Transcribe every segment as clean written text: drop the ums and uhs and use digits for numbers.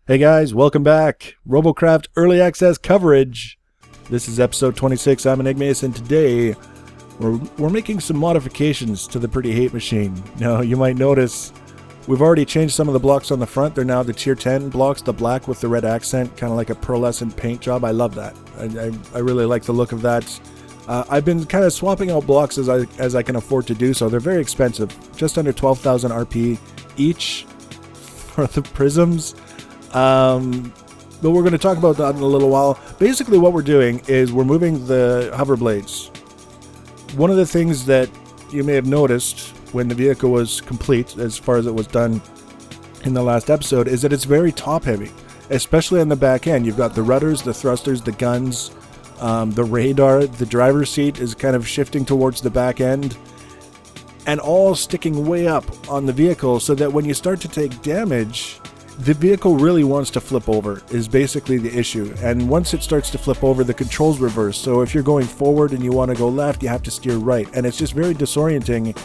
Hey guys, welcome back. Robocraft Early Access coverage. This is episode 26. I'm Enigmaeus, and today we're making some modifications to the Pretty Hate Machine. Now, you might notice we've already changed some of the blocks on the front. They're now the tier 10 blocks, the black with the red accent, kind of like a pearlescent paint job. I love that. I really like the look of that. I've been kind of swapping out blocks as I can afford to do so. They're very expensive, just under 12,000 RP each for the prisms. But we're going to talk about that in a little while. Basically what we're doing is we're moving the hover blades. One of the things that you may have noticed when the vehicle was complete, as far as it was done in the last episode, is that it's very top heavy, especially on the back end. You've got the rudders, the thrusters, the guns, the radar. The driver's seat is kind of shifting towards the back end and all sticking way up on the vehicle, so that when you start to take damage, the vehicle really wants to flip over, is basically the issue. And once it starts to flip over, the controls reverse. So if you're going forward and you want to go left, you have to steer right. And it's just very disorienting.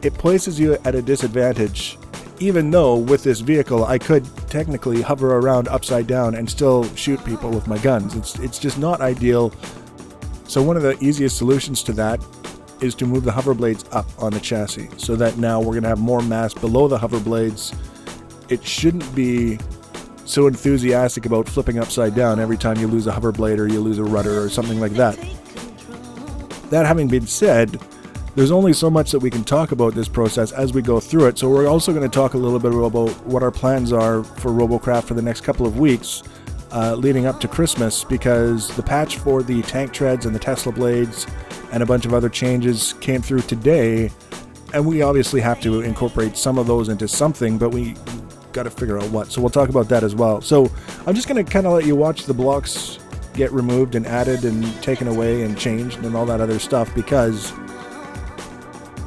It places you at a disadvantage, even though with this vehicle, I could technically hover around upside down and still shoot people with my guns. It's just not ideal. So one of the easiest solutions to that is to move the hover blades up on the chassis, so that now we're going to have more mass below the hover blades. It shouldn't be so enthusiastic about flipping upside down every time you lose a hover blade or you lose a rudder or something like that. That having been said, there's only so much that we can talk about this process as we go through it. So we're also going to talk a little bit about what our plans are for Robocraft for the next couple of weeks leading up to Christmas, because the patch for the tank treads and the Tesla blades and a bunch of other changes came through today. And we obviously have to incorporate some of those into something, but we got to figure out what. So we'll talk about that as well. So I'm just going to kind of let you watch the blocks get removed and added and taken away and changed and all that other stuff, because,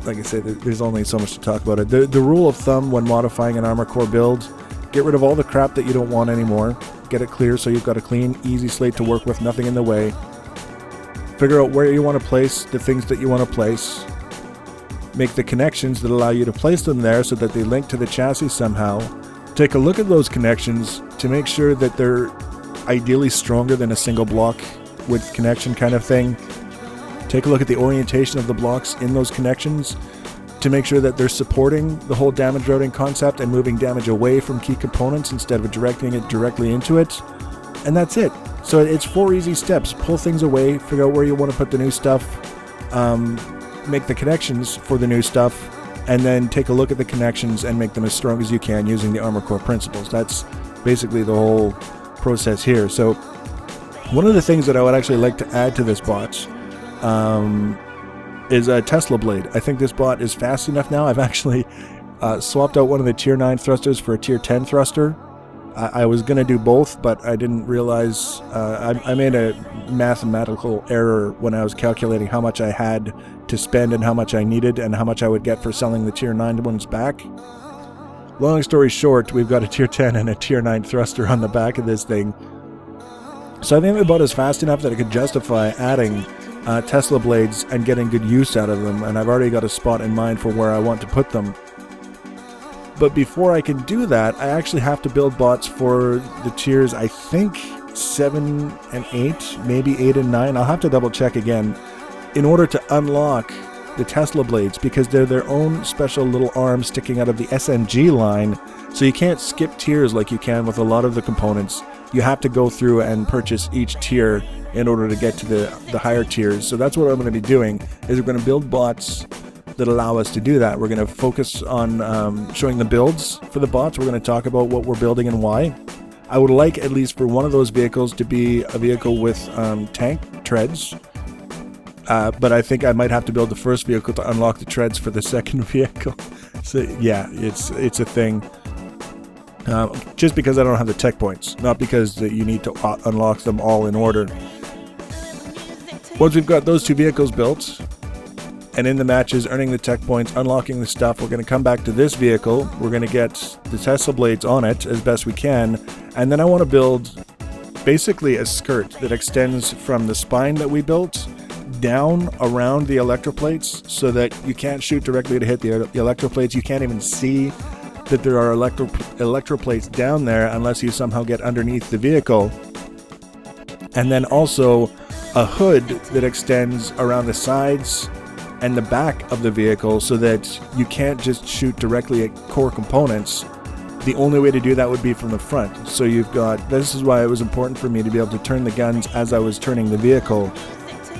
like I said, there's only so much to talk about it. The rule of thumb when modifying an Armor Core build: get rid of all the crap that you don't want anymore. Get it clear so you've got a clean, easy slate to work with, nothing in the way. Figure out where you want to place the things that you want to place. Make the connections that allow you to place them there so that they link to the chassis somehow. Take a look at those connections to make sure that they're ideally stronger than a single block with connection kind of thing. Take a look at the orientation of the blocks in those connections to make sure that they're supporting the whole damage routing concept and moving damage away from key components instead of directing it directly into it. And that's it. So it's 4 easy steps. Pull things away, figure out where you want to put the new stuff, make the connections for the new stuff, and then take a look at the connections and make them as strong as you can using the Armor Core principles. That's basically the whole process here. So one of the things that I would actually like to add to this bot is a Tesla blade. I think this bot is fast enough now. I've actually swapped out one of the tier 9 thrusters for a tier 10 thruster. I was going to do both, but I didn't realize I made a mathematical error when I was calculating how much I had to spend and how much I needed and how much I would get for selling the tier 9 ones back. Long story short, we've got a tier 10 and a tier 9 thruster on the back of this thing. So I think the bot is fast enough that it could justify adding Tesla blades and getting good use out of them, and I've already got a spot in mind for where I want to put them. But before I can do that, I actually have to build bots for the tiers, I think, 7 and 8, maybe 8 and 9. I'll have to double check again, in order to unlock the Tesla blades, because they're their own special little arms sticking out of the SMG line. So you can't skip tiers like you can with a lot of the components. You have to go through and purchase each tier in order to get to the higher tiers. So that's what I'm going to be doing, is we're going to build bots that allow us to do that. We're going to focus on showing the builds for the bots. We're going to talk about what we're building and why. I would like, at least for one of those vehicles, to be a vehicle with tank treads. But I think I might have to build the first vehicle to unlock the treads for the second vehicle. So yeah, it's a thing. Just because I don't have the tech points, not because you need to unlock them all in order. Once we've got those 2 vehicles built, and in the matches, earning the tech points, unlocking the stuff, we're going to come back to this vehicle. We're going to get the Tesla blades on it as best we can. And then I want to build basically a skirt that extends from the spine that we built down around the electroplates, so that you can't shoot directly to hit the electroplates. You can't even see that there are electroplates down there unless you somehow get underneath the vehicle. And then also a hood that extends around the sides and the back of the vehicle so that you can't just shoot directly at core components. The only way to do that would be from the front. So you've got, this is why it was important for me to be able to turn the guns as I was turning the vehicle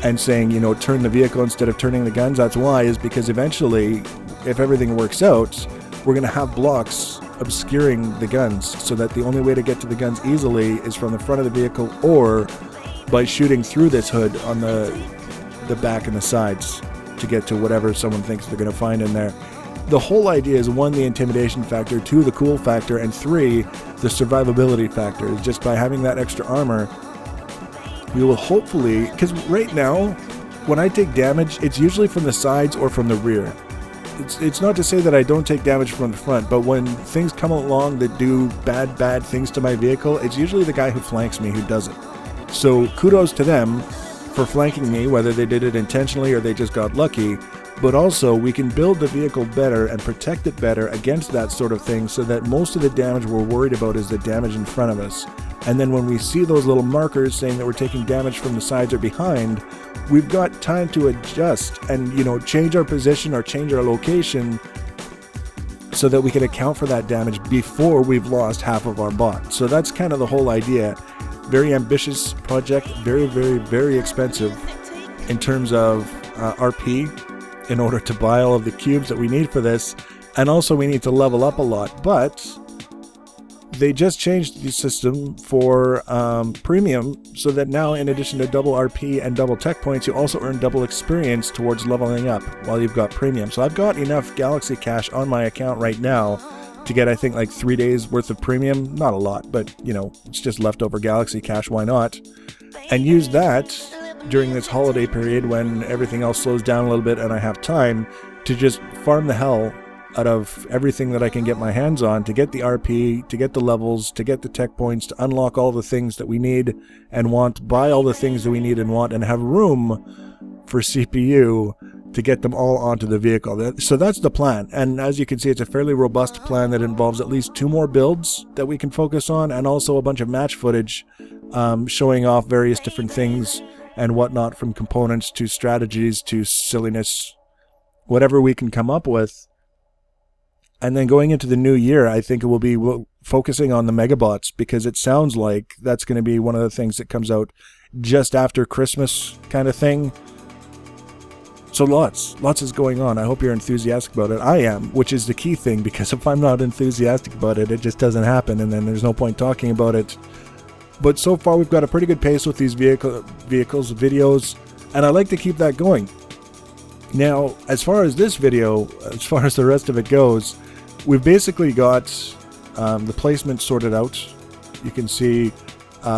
and saying, you know, turn the vehicle instead of turning the guns. That's why, is because eventually, if everything works out, we're going to have blocks obscuring the guns so that the only way to get to the guns easily is from the front of the vehicle or by shooting through this hood on the back and the sides to get to whatever someone thinks they're going to find in there. The whole idea is 1, the intimidation factor, 2, the cool factor, and 3, the survivability factor. Just by having that extra armor, we will hopefully, because right now, when I take damage, it's usually from the sides or from the rear. It's not to say that I don't take damage from the front, but when things come along that do bad things to my vehicle, it's usually the guy who flanks me who does it. So kudos to them for flanking me, whether they did it intentionally or they just got lucky. But also, we can build the vehicle better and protect it better against that sort of thing so that most of the damage we're worried about is the damage in front of us. And then when we see those little markers saying that we're taking damage from the sides or behind, we've got time to adjust and, you know, change our position or change our location so that we can account for that damage before we've lost half of our bot. So that's kind of the whole idea. Very ambitious project, very expensive in terms of RP in order to buy all of the cubes that we need for this. And also we need to level up a lot, but they just changed the system for premium so that now, in addition to double RP and double tech points, you also earn double experience towards leveling up while you've got premium. So I've got enough Galaxy Cash on my account right now to get, I think, like 3 days worth of premium. Not a lot, but, you know, it's just leftover Galaxy Cash, why not? And use that during this holiday period when everything else slows down a little bit and I have time to just farm the hell out of everything that I can get my hands on to get the RP, to get the levels, to get the tech points, to unlock all the things that we need and want, buy all the things that we need and want, and have room for CPU to get them all onto the vehicle. So that's the plan. And as you can see, it's a fairly robust plan that involves at least 2 more builds that we can focus on, and also a bunch of match footage showing off various different things and whatnot, from components to strategies to silliness, whatever we can come up with. And then going into the new year, I think it will be focusing on the megabots, because it sounds like that's going to be one of the things that comes out just after Christmas kind of thing. So lots is going on. I hope you're enthusiastic about it. I am, which is the key thing, because if I'm not enthusiastic about it, it just doesn't happen, and then there's no point talking about it. But so far, we've got a pretty good pace with these vehicles, videos, and I like to keep that going. Now, as far as this video, as far as the rest of it goes, we've basically got the placement sorted out. You can see,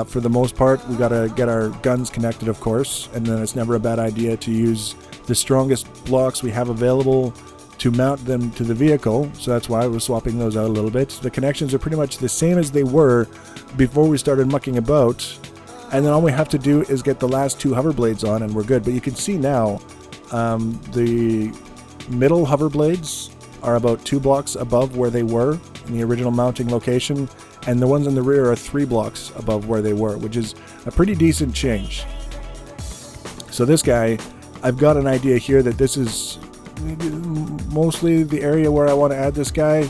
for the most part, we got to get our guns connected, of course, and then it's never a bad idea to use the strongest blocks we have available to mount them to the vehicle. So that's why we're swapping those out a little bit. The connections are pretty much the same as they were before we started mucking about, and then all we have to do is get the last 2 hover blades on and we're good. But you can see now, the middle hover blades are about 2 blocks above where they were in the original mounting location, and the ones in the rear are 3 blocks above where they were, which is a pretty decent change. So this guy, I've got an idea here that this is mostly the area where I want to add this guy,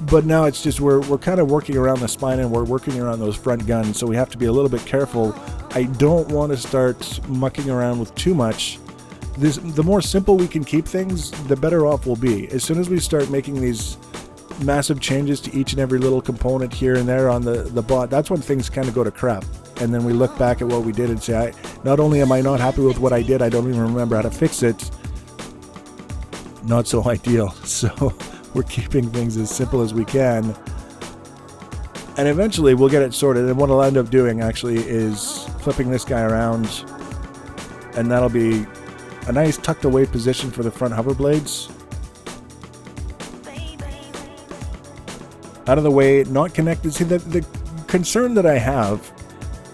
but now it's just we're kind of working around the spine and we're working around those front guns, so we have to be a little bit careful. I don't want to start mucking around with too much. The more simple we can keep things, the better off we'll be. As soon as we start making these massive changes to each and every little component here and there on the bot, that's when things kind of go to crap. And then we look back at what we did and say, not only am I not happy with what I did, I don't even remember how to fix it. Not so ideal. So we're keeping things as simple as we can. And eventually we'll get it sorted. And what I'll end up doing actually is flipping this guy around, and that'll be a nice tucked away position for the front hover blades. Out of the way, not connected. See, the concern that I have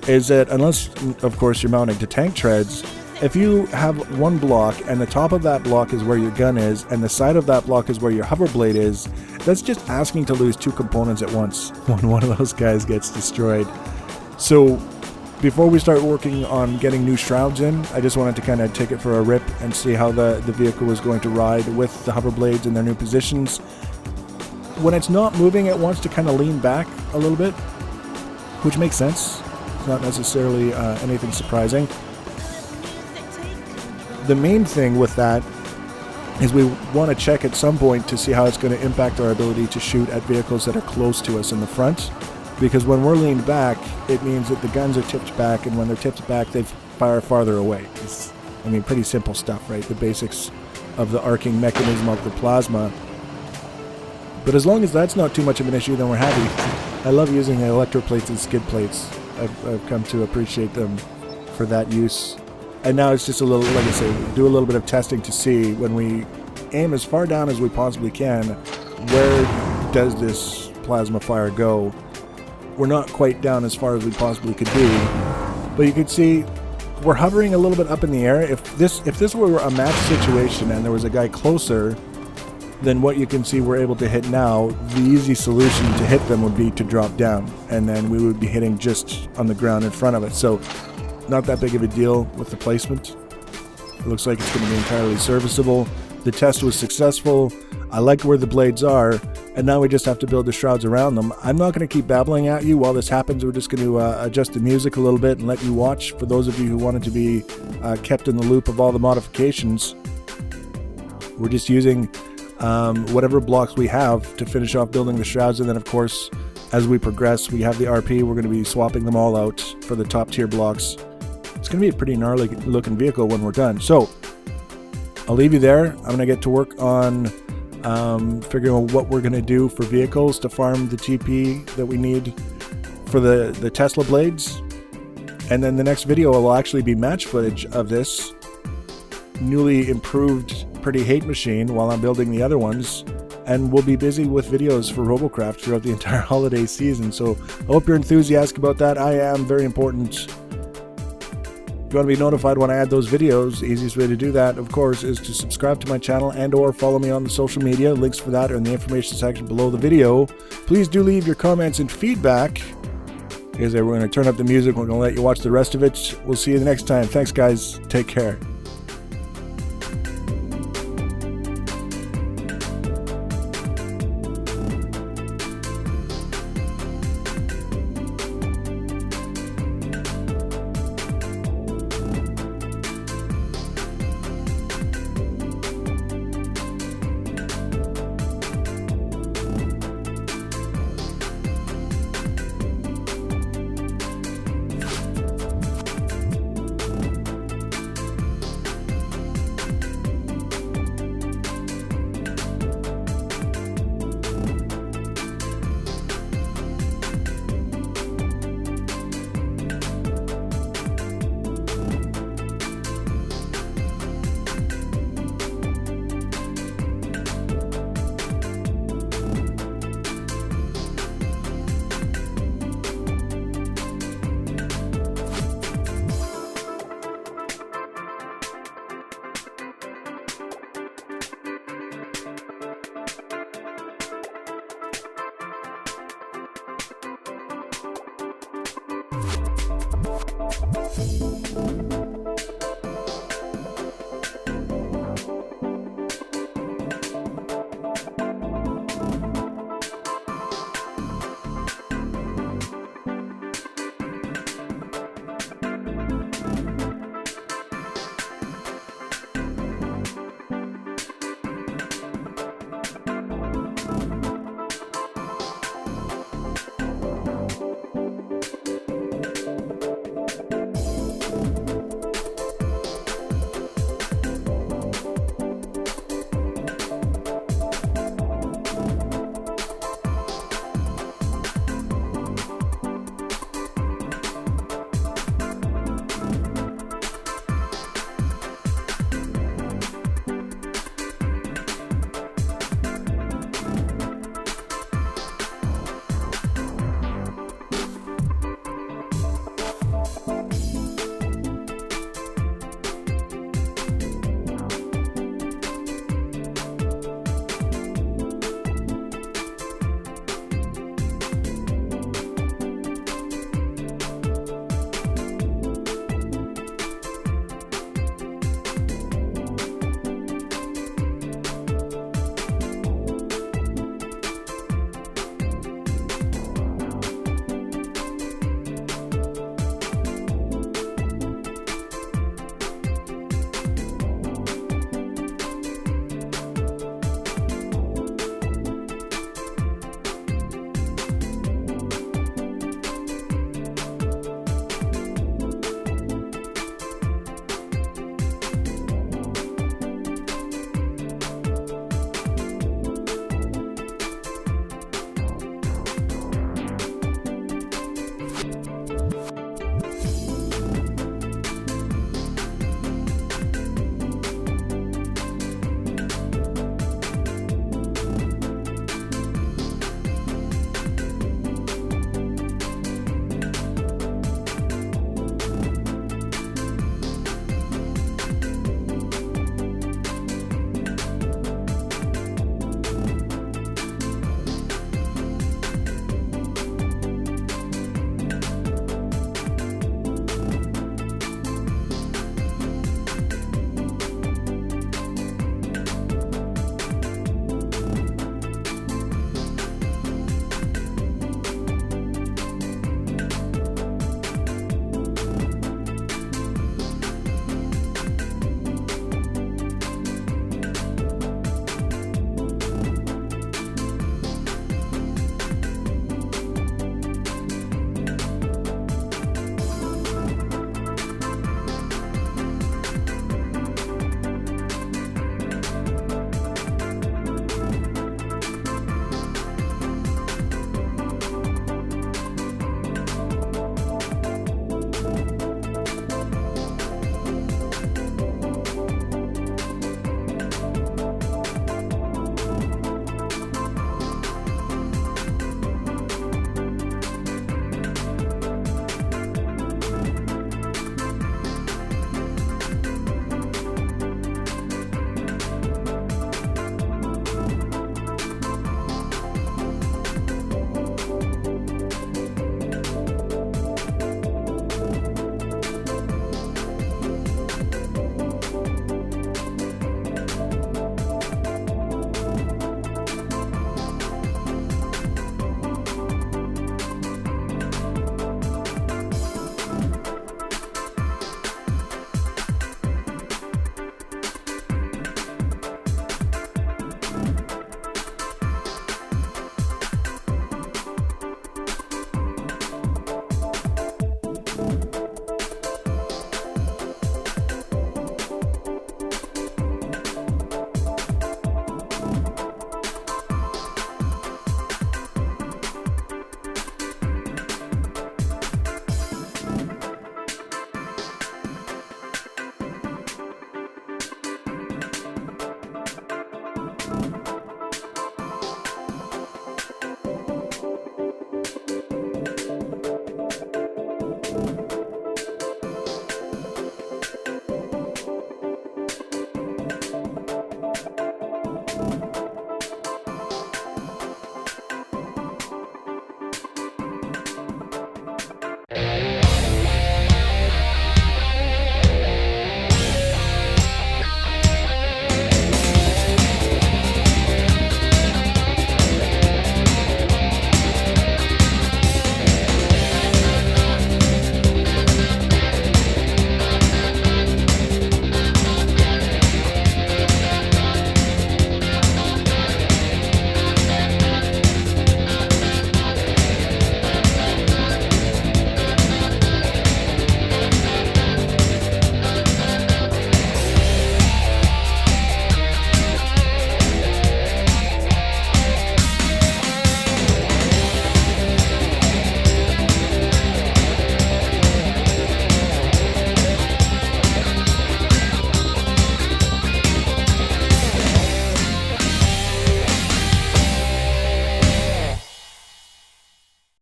is that unless, of course, you're mounting to tank treads, if you have one block and the top of that block is where your gun is and the side of that block is where your hover blade is, that's just asking to lose 2 components at once when one of those guys gets destroyed. So before we start working on getting new shrouds in, I just wanted to kind of take it for a rip and see how the vehicle was going to ride with the hover blades in their new positions. When it's not moving, it wants to kind of lean back a little bit, which makes sense. It's not necessarily anything surprising. The main thing with that is we want to check at some point to see how it's going to impact our ability to shoot at vehicles that are close to us in the front. Because when we're leaned back, it means that the guns are tipped back, and when they're tipped back, they fire farther away. It's, I mean, pretty simple stuff, right? The basics of the arcing mechanism of the plasma. But as long as that's not too much of an issue, then we're happy. I love using electroplates and skid plates. I've come to appreciate them for that use. And now it's just a little, like I say, do a little bit of testing to see when we aim as far down as we possibly can, where does this plasma fire go? We're not quite down as far as we possibly could be, but you can see we're hovering a little bit up in the air. If this were a match situation and there was a guy closer than what you can see we're able to hit now, the easy solution to hit them would be to drop down, and then we would be hitting just on the ground in front of it. So not that big of a deal with the placement. It looks like it's going to be entirely serviceable. The test was successful. I like where the blades are, and now we just have to build the shrouds around them. I'm not going to keep babbling at you while this happens. We're just going to adjust the music a little bit and let you watch. For those of you who wanted to be kept in the loop of all the modifications, we're just using whatever blocks we have to finish off building the shrouds, and then of course, as we progress, we have the RP. We're going to be swapping them all out for the top tier blocks. It's going to be a pretty gnarly looking vehicle when we're done. So I'll leave you there. I'm going to get to work on figuring out what we're going to do for vehicles to farm the TP that we need for the Tesla blades. And then the next video will actually be match footage of this newly improved pretty hate machine while I'm building the other ones. And we'll be busy with videos for Robocraft throughout the entire holiday season. So I hope you're enthusiastic about that. I am. Very important. If you want to be notified when I add those videos, the easiest way to do that, of course, is to subscribe to my channel and or follow me on the social media. Links for that are in the information section below the video. Please do leave your comments and feedback. We're going to turn up the music. We're going to let you watch the rest of it. We'll see you the next time. Thanks, guys. Take care.